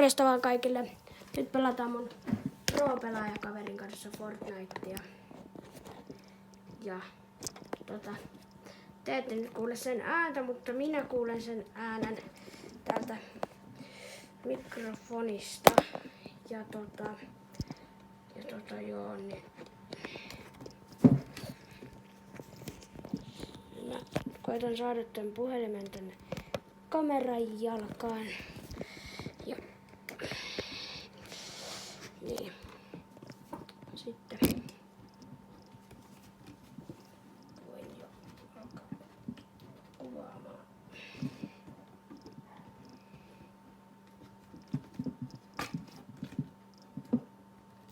Morjesta vaan kaikille. Nyt pelataan mun pro-pelaajakaverin kanssa Fortnitea. Ja te ette nyt kuule sen ääntä, mutta minä kuulen sen äänen täältä mikrofonista. Ja joo, niin mä koitan saada tän puhelimen tänne kameran jalkaan. Ja niin. Sitten voin jo alkaa kuvaamaan.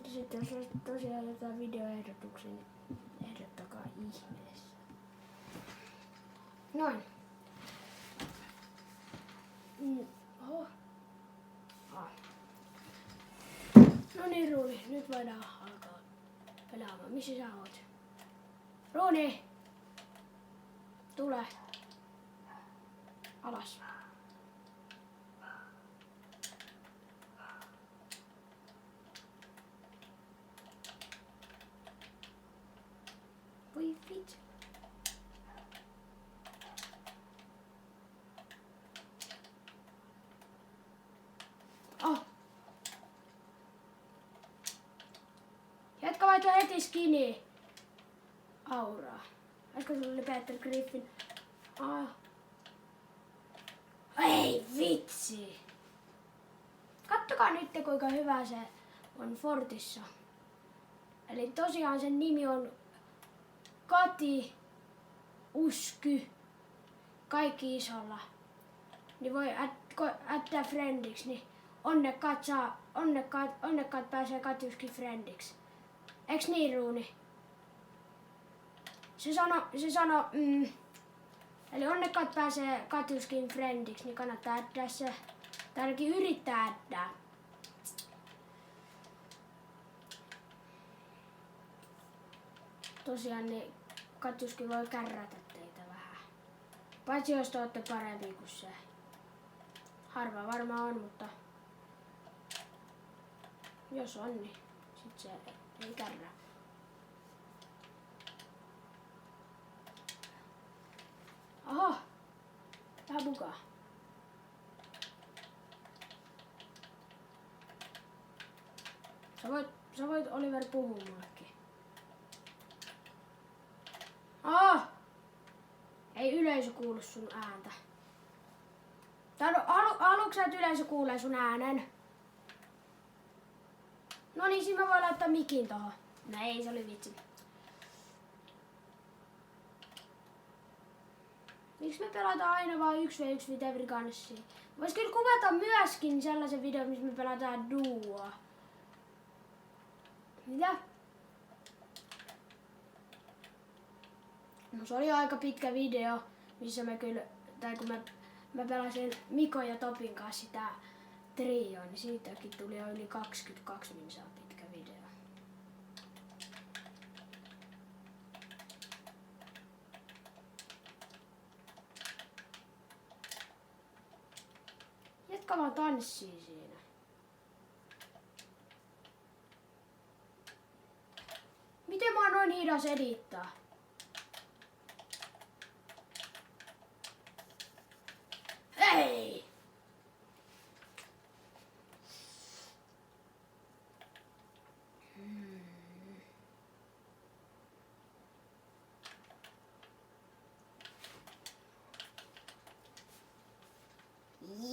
Ja sitten jos olisi tosiaan jotain videoehdotuksia, niin ehdottakaa ihmeessä. Noin. Oho. No niin, Ruuni, nyt voidaan alkaa pelaamaan. Missä sä oot? Ruuni! Tule. Alas. Voi vitsi. Oh. Jätkä vaihtoi heti skini. Auraa. Äsken sulla oli Peter Griffin. Ei vitsi. Kattokaa nyt kuinka hyvä se on Fortissa. Eli tosiaan sen nimi on Kati Usky. Kaikki isolla. Niin voi ättää friendiksi, niin onnekkaat pääsee Katiuskin friendiksi. Eiks niin, Ruuni? Se sano, eli onnekkaat pääsee Katiuskin friendiksi, niin kannattaa ättää se. Tai ainakin yrittää ättää. Tosiaan niin Katiuskin voi kärrätä teitä vähän. Paitsi jos te ootte parempi kuin se. Harva varmaan on, mutta jos on, niin sit se ei kärrää. Oho! Vähän mukaan. Sä voit Oliver puhua mullekin. Ei yleisö kuulu sun ääntä. Haluatko sä, että yleisö kuulee sun äänen? No niin, siinä mä voin laittaa mikin tohon. No ei, se oli vitsi. Miksi me pelataan aina vaan 1v1 with every gunsia? Vois kyllä kuvata myöskin sellaisen videon, missä me pelataan duoa. Mitä? No se oli aika pitkä video, missä me kyllä, tai kun mä pelasin Mikon ja Topin kanssa sitä trioa, niin siitäkin tuli jo yli 22 minsaa pitkä video. Jätkä vaan tanssii siinä. Miten mä oon noin hidas edittaa? Ei!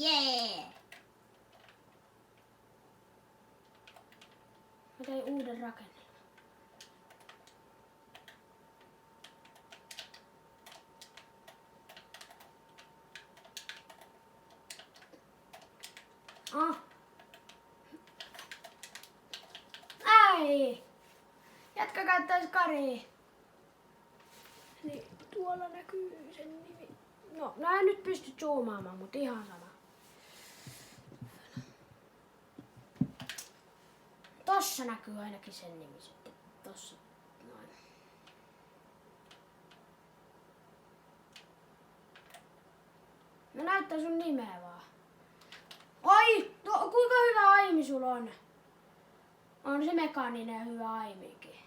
Yeah! Mä tein uuden rakennelman. Äi! Jätkä käyttäis Kari. Niin, tuolla näkyy sen nimi. No, nää en nyt pysty zoomaamaan, mutta ihan sama. Tossa näkyy ainakin sen nimi sitten. Tossa. Noin. Mä näyttää sun nimeä vaan. Ai! No kuinka hyvä On se mekaaninen ja hyvä aiminkin.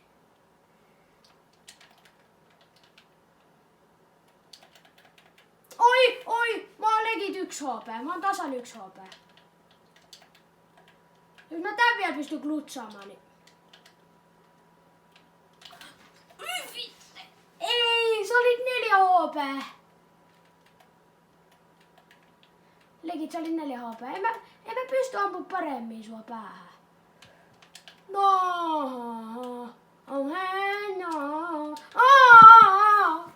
Oi! Mä oon legit 1 HP. Mä oon tasan 1 HP. Jos mä tän vielä pystyn klutsaamaan, niin... Ei, se oli 4 HP. Legit, se oli 4 HP. En mä pysty ampua paremmin sua päähän. No. Oh, hei, no. Oh.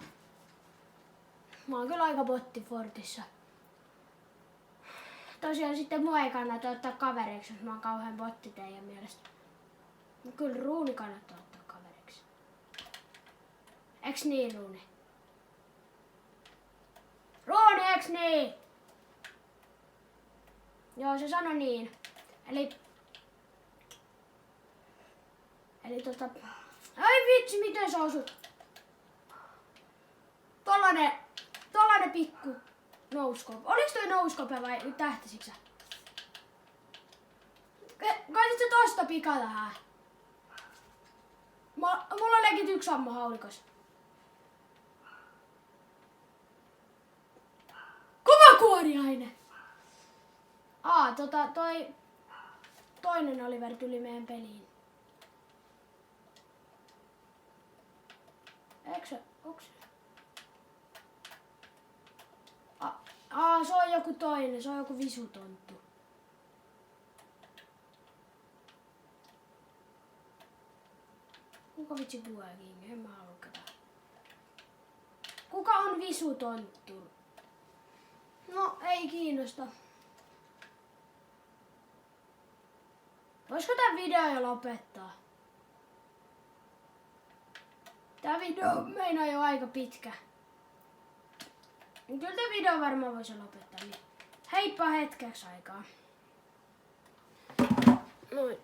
Mä oon kyllä aika botti Fortissa. Tosiaan sitten mua ei kannata ottaa kaveriksi, jos mä oon kauhean botti teidän mielestä. Kyllä Ruuni kannattaa ottaa kaveriksi. Eiks niin, Ruuni? Ruuni, eiks niin? Joo, se sanoi niin. Eli ai vitsi, miten se osui? Tollanen pikku nouskope. Oliks toi nouskope vai tähtäsitkö sä? Kaisit sä tosta pikata hää? Mulla on legit 1 ammo haulikas. Kovakuoriainen! Toi toinen Oliver tuli meidän peliin. Onks se? Se on joku toinen, se on joku visutonttu. Kuka vitsi Bueking? En mä halua ketään. Kuka on visutonttu? No, ei kiinnosta. Voisiko tän video jo lopettaa? Tää video meinaa jo aika pitkä. Kyllä tää video varmaan voisi lopettaa. Niin heippa hetkeksi aikaa. Noin.